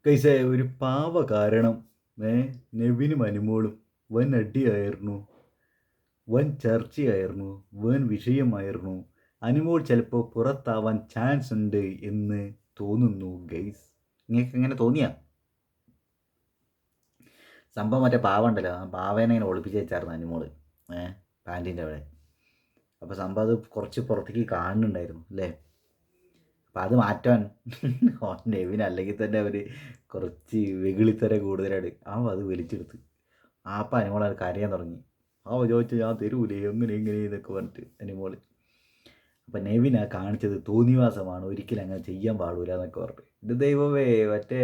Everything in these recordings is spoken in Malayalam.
കൈസേ ഒരു പാവ കാരണം ഏ നെവിനും അനുമോളും വൻ അടിയായിരുന്നു, വൻ ചർച്ചയായിരുന്നു, വൻ വിഷയമായിരുന്നു. അനുമോൾ ചിലപ്പോൾ പുറത്താവാൻ ചാൻസ് ഉണ്ട് എന്ന് തോന്നുന്നു ഗൈസ്. നിങ്ങൾക്ക് എങ്ങനെ തോന്നിയാ? സംഭവം മറ്റേ പാവ ഉണ്ടല്ലോ, ആ പാവേനെ ഇങ്ങനെ ഒളിപ്പിച്ച് വെച്ചായിരുന്നു അനുമോള് പാൻറ്റിൻ്റെ അവിടെ. അപ്പോൾ സംഭവം അത് കുറച്ച് പുറത്തേക്ക് കാണുന്നുണ്ടായിരുന്നു അല്ലേ. അപ്പം അത് മാറ്റാൻ നെവിൻ അല്ലെങ്കിൽ തന്നെ അവർ കുറച്ച് വെകിളിത്തര കൂടുതലാണ്. അത് വലിച്ചെടുത്ത് അപ്പം അനുമോൾ അത് കരയാൻ തുടങ്ങി. ചോദിച്ചു ഞാൻ തരൂലേ എങ്ങനെ എങ്ങനെ എന്നൊക്കെ പറഞ്ഞിട്ട് അനുമോൾ. അപ്പം നെവിനാ കാണിച്ചത് തോന്നിവാസമാണ്, ഒരിക്കലും അങ്ങനെ ചെയ്യാൻ പാടില്ല എന്നൊക്കെ പറഞ്ഞു. ഇത് ദൈവമേ, മറ്റേ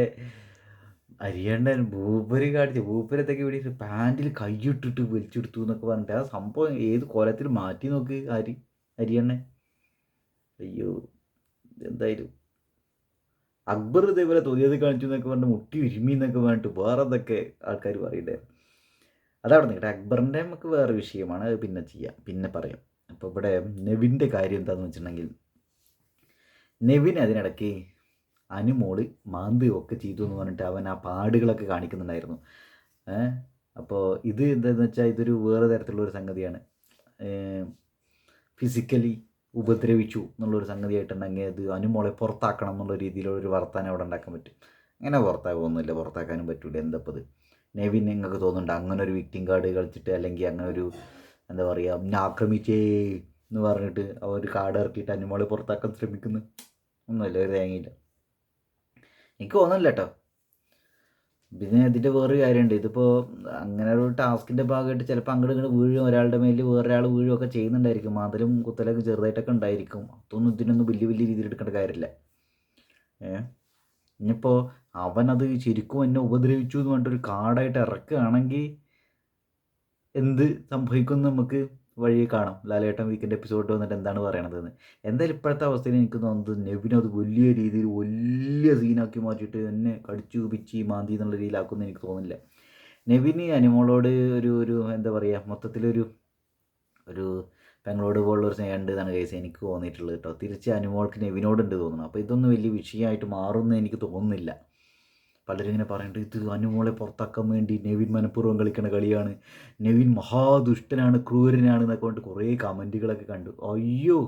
അരിയണ്ടൻ ഭൂപ്പര് കാണിച്ചു, ഭൂപ്പരത്തൊക്കെ ഇവിടെ പാൻറ്റിൽ കൈയിട്ടിട്ട് വലിച്ചെടുത്തു എന്നൊക്കെ പറഞ്ഞിട്ട് ആ സംഭവം ഏത് കോലത്തിൽ മാറ്റി നോക്ക് അരിയണ്ണൻ. അയ്യോ, എന്തായാലും അക്ബർ ഇതേപോലെ തോന്നിയത് കാണിച്ചു എന്നൊക്കെ പറഞ്ഞിട്ട് മുട്ടി ഉരുമി എന്നൊക്കെ പറഞ്ഞിട്ട് വേറെ എന്തൊക്കെ ആൾക്കാർ പറയണ്ടായിരുന്നു. അതവിടെ നിൽക്കട്ടെ, അക്ബറിൻ്റെ നമുക്ക് വേറെ വിഷയമാണ്, അത് പിന്നെ ചെയ്യാം, പിന്നെ പറയാം. അപ്പോൾ ഇവിടെ നെവിൻ്റെ കാര്യം എന്താണെന്ന് വെച്ചിട്ടുണ്ടെങ്കിൽ, നെവിൻ അതിനിടയ്ക്ക് അനുമോള് മാന്തുകയൊക്കെ ചെയ്തു എന്ന് പറഞ്ഞിട്ട് അവൻ ആ പാടുകളൊക്കെ കാണിക്കുന്നുണ്ടായിരുന്നു. അപ്പോൾ ഇത് എന്താണെന്ന് വെച്ചാൽ ഇതൊരു വേറെ തരത്തിലുള്ളൊരു സംഗതിയാണ്. ഫിസിക്കലി ഉപദ്രവിച്ചു എന്നുള്ളൊരു സംഗതിയായിട്ടുണ്ടെങ്കിൽ അത് അനുമോളെ പുറത്താക്കണം എന്നുള്ള രീതിയിലുള്ളൊരു വർത്താനം അവിടെ ഉണ്ടാക്കാൻ പറ്റും. അങ്ങനെ പുറത്താകുമൊന്നുമില്ല, പുറത്താക്കാനും പറ്റില്ല. എന്തപ്പത് നെവിൻ നിങ്ങൾക്ക് തോന്നുന്നുണ്ട് അങ്ങനെ ഒരു വിക്ടിം കാർഡ് കളിച്ചിട്ട്, അല്ലെങ്കിൽ അങ്ങനെ ഒരു എന്താ പറയുക എന്നെ ആക്രമിച്ചേ എന്ന് പറഞ്ഞിട്ട് അവർ കാർഡ് ഇറക്കിയിട്ട് അനുമോളെ പുറത്താക്കാൻ ശ്രമിക്കുന്നു? ഒന്നുമില്ല, ഒരു തേങ്ങയില്ല. എനിക്ക് തോന്നുന്നില്ല കേട്ടോ. പിന്നെ ഇതിൻ്റെ വേറൊരു കാര്യമുണ്ട്, ഇതിപ്പോൾ അങ്ങനെ ഒരു ടാസ്കിൻ്റെ ഭാഗമായിട്ട് ചിലപ്പോൾ അങ്ങോട്ട് ഇങ്ങോട്ട് വീഴും, ഒരാളുടെ മേലിൽ വേറൊരാൾ വീഴുകയൊക്കെ ചെയ്യുന്നുണ്ടായിരിക്കും, മാതലും കുത്തലൊക്കെ ചെറുതായിട്ടൊക്കെ ഉണ്ടായിരിക്കും. അതൊന്നും ഇതിനൊന്നും വലിയ വലിയ രീതിയിൽ എടുക്കേണ്ട കാര്യമില്ല. ഇനിയിപ്പോൾ അവനത് ശരിക്കും എന്നെ ഉപദ്രവിച്ചു എന്ന് പറഞ്ഞിട്ടൊരു കാർഡായിട്ട് ഇറക്കുകയാണെങ്കിൽ എന്ത് സംഭവിക്കും നമുക്ക് വഴി കാണാം. ലാലേട്ടൻ വീക്കെൻഡ് എപ്പിസോഡ് വന്നിട്ട് എന്താണ് പറയണതെന്ന്. എന്തായാലും ഇപ്പോഴത്തെ അവസ്ഥയിൽ എനിക്ക് തോന്നുന്നത് നെവിനത് വലിയ രീതിയിൽ വലിയ സീനാക്കി മാറ്റിയിട്ട് എന്നെ കടിച്ചു പിച്ചി മാന്തി എന്നുള്ള രീതിയിലാക്കുമെന്ന് എനിക്ക് തോന്നുന്നില്ല. നെവിന് അനുമോളോട് ഒരു ഒരു എന്താ പറയുക, മൊത്തത്തിലൊരു ഒരു പെങ്ങളോട് പോലുള്ളൊരു സ്നേഹം ഉണ്ട് എന്നാണ് കേസ് എനിക്ക് തോന്നിയിട്ടുള്ളത് കേട്ടോ. തിരിച്ച് അനുമോൾക്ക് നെവിനോടുണ്ട് തോന്നുന്നു. അപ്പോൾ ഇതൊന്നും വലിയ വിഷയമായിട്ട് മാറുമെന്ന് എനിക്ക് തോന്നുന്നില്ല. പലരും ഇങ്ങനെ പറയുന്നുണ്ട് ഇത് അനുമോളെ പുറത്താക്കാൻ വേണ്ടി നെവിൻ മനഃപൂർവ്വം കളിക്കുന്ന കളിയാണ്, നെവിൻ മഹാദുഷ്ടനാണ്, ക്രൂരനാണ് എന്നൊക്കെ പറഞ്ഞിട്ട് കുറേ കമൻറ്റുകളൊക്കെ കണ്ടു. അയ്യോ,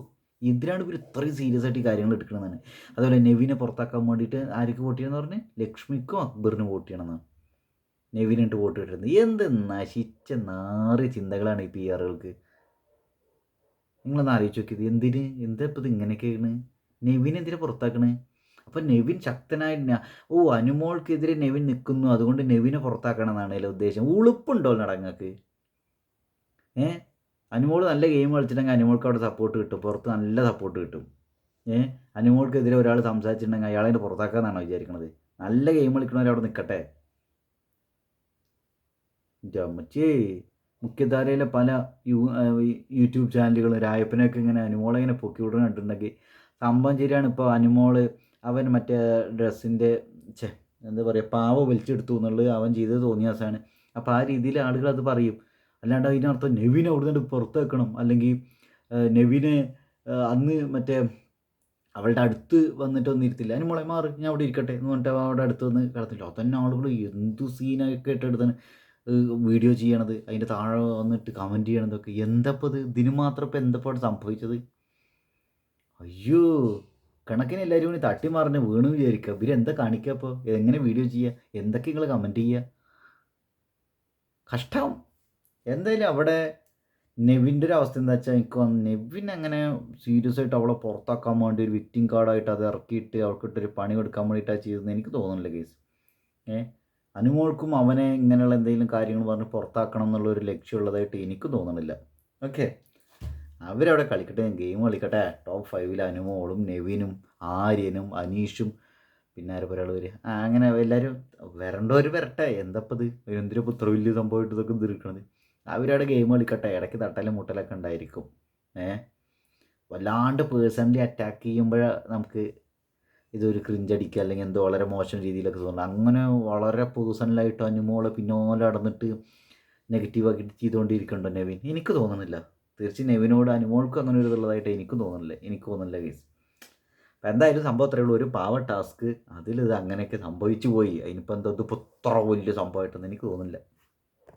എന്തിനാണ് ഇവർ ഇത്രയും സീരിയസ് ആയിട്ട് ഈ കാര്യങ്ങൾ എടുക്കണമെന്നാണ്. അതുപോലെ നെവിനെ പുറത്താക്കാൻ വേണ്ടിയിട്ട് ആർക്ക് വോട്ട് ചെയ്യണമെന്ന് പറഞ്ഞ് ലക്ഷ്മിക്കും അക്ബറിനും വോട്ട് ചെയ്യണമെന്നാണ് നെവിനിട്ട് വോട്ട് കിട്ടുന്നത്. എന്ത് നശിച്ച നാറിയ ചിന്തകളാണ് ഈ PR കൾക്ക്. നിങ്ങളൊന്ന് ആലോചിച്ച് നോക്കിയത്, എന്താ ഇപ്പം ഇത് ഇങ്ങനെയൊക്കെയാണ്? നെവിൻ എന്തിനാ പുറത്താക്കണേ? അപ്പം നെവിൻ ശക്തനായിട്ട് അനുമോൾക്കെതിരെ നെവിൻ നിൽക്കുന്നു, അതുകൊണ്ട് നെവിനെ പുറത്താക്കണം എന്നാണ് ഉദ്ദേശം. ഉളുപ്പുണ്ടോ നടങ്ങൾക്ക്? അനുമോൾ നല്ല ഗെയിം കളിച്ചിട്ടുണ്ടെങ്കിൽ അനുമോൾക്ക് അവിടെ സപ്പോർട്ട് കിട്ടും, പുറത്ത് നല്ല സപ്പോർട്ട് കിട്ടും. അനുമോൾക്കെതിരെ ഒരാൾ സംസാരിച്ചിട്ടുണ്ടെങ്കിൽ അയാളെ പുറത്താക്കാമെന്നാണോ വിചാരിക്കണത്? നല്ല ഗെയിം കളിക്കണവരവിടെ നിൽക്കട്ടെ. അമ്മച്ചേ, മുഖ്യധാരയിലെ പല യൂട്യൂബ് ചാനലുകളും രായപ്പനെയൊക്കെ ഇങ്ങനെ അനുമോളെ ഇങ്ങനെ പൊക്കി വിടണം കണ്ടിട്ടുണ്ടെങ്കിൽ സംഭവം ശരിയാണ്. ഇപ്പോൾ അനുമോള് അവൻ മറ്റേ ഡ്രസ്സിൻ്റെ എന്താ പറയുക പാവ വലിച്ചെടുത്തു എന്നുള്ളത് അവൻ ചെയ്തത് തോന്നിയാസാണ്. അപ്പോൾ ആ രീതിയിൽ ആളുകൾ അത് പറയും. അല്ലാണ്ട് അതിനർത്ഥം നെവിനെ അവിടുന്ന് പുറത്താക്കണം, അല്ലെങ്കിൽ നെവിനെ അന്ന് മറ്റേ അവളുടെ അടുത്ത് വന്നിട്ടൊന്നും ഇരുത്തില്ല, അനുമോളെ മാറി ഞാൻ അവിടെ ഇരിക്കട്ടെ എന്ന് പറഞ്ഞിട്ട് അവിടെ അടുത്ത് വന്ന് കിടത്തില്ല. അതന്നെ ആളുകൾ എന്തു സീനൊക്കെ ഇട്ടെടുത്താണ് വീഡിയോ ചെയ്യണത്, അതിൻ്റെ താഴെ വന്നിട്ട് കമൻറ്റ് ചെയ്യണതൊക്കെ. എന്തപ്പോൾ ഇതിന് മാത്രം ഇപ്പോൾ എന്തപ്പോൾ സംഭവിച്ചത്? അയ്യോ, കണക്കിന് എല്ലാവരും കൂടി തട്ടി മറിഞ്ഞ് വീണ് വിചാരിക്കുക. ഇവരെന്താ കാണിക്കുക? അപ്പോൾ എങ്ങനെ വീഡിയോ ചെയ്യുക? എന്തൊക്കെ നിങ്ങൾ കമൻറ്റ് ചെയ്യുക? കഷ്ടം. എന്തായാലും അവിടെ നെവിൻ്റെ ഒരു അവസ്ഥ എന്താ വെച്ചാൽ, എനിക്ക് നെവിൻ അങ്ങനെ സീരിയസ് ആയിട്ട് അവളെ പുറത്താക്കാൻ വേണ്ടി ഒരു വിക്ടിം കാർഡായിട്ട് അത് ഇറക്കിയിട്ട് അവൾക്കിട്ടൊരു പണി കൊടുക്കാൻ വേണ്ടിയിട്ടാണ് ചെയ്തതെന്ന് എനിക്ക് തോന്നുന്നില്ല കേസ്. അനുമോൾക്കും അവനെ ഇങ്ങനെയുള്ള എന്തെങ്കിലും കാര്യങ്ങൾ പറഞ്ഞ് പുറത്താക്കണം എന്നുള്ളൊരു ലക്ഷ്യമുള്ളതായിട്ട് എനിക്ക് തോന്നണില്ല. ഓക്കെ, അവരവിടെ കളിക്കട്ടെ, ഗെയിം കളിക്കട്ടെ. ടോപ്പ് 5 അനുമോളും നെവിനും ആര്യനും അനീഷും പിന്നെ ആരെ ഒരാൾ വരിക, അങ്ങനെ എല്ലാവരും വരേണ്ടവർ വരട്ടെ. എന്തപ്പത് എന്തിനിപ്പോൾ ഇത്ര വലിയ സംഭവമായിട്ട് ഇതൊക്കെ തീർക്കണത്? അവരവിടെ ഗെയിം കളിക്കട്ടെ. ഇടയ്ക്ക് തട്ടലും മുട്ടലൊക്കെ ഉണ്ടായിരിക്കും. വല്ലാണ്ട് പേഴ്സണലി അറ്റാക്ക് ചെയ്യുമ്പോൾ നമുക്ക് ഇതൊരു ക്രിഞ്ചടിക്കുക അല്ലെങ്കിൽ എന്തോ വളരെ മോശം രീതിയിലൊക്കെ തോന്നുന്നു. അങ്ങനെ വളരെ പേഴ്സണലായിട്ട് അനുമോളെ പിന്നോലെ നടന്നിട്ട് നെഗറ്റീവാക്കിയിട്ട് ചെയ്തുകൊണ്ടിരിക്കണ്ടോ നെവിൻ? എനിക്ക് തോന്നുന്നില്ല. തീർച്ചയായും നെവിനോട് അനുമോൾക്കും അങ്ങനെ ഒരു ഇതുള്ളതായിട്ട് എനിക്ക് തോന്നുന്നില്ല കേസ്. അപ്പം എന്തായാലും സംഭവം അത്രയേ ഉള്ളൂ. ഒരു പാവ ടാസ്ക് അതിലിത് അങ്ങനെയൊക്കെ സംഭവിച്ചു പോയി. അതിനിപ്പോൾ എന്താ ഇതിപ്പോൾ ഇത്ര വലിയ സംഭവമായിട്ടൊന്നും എനിക്ക് തോന്നുന്നില്ല.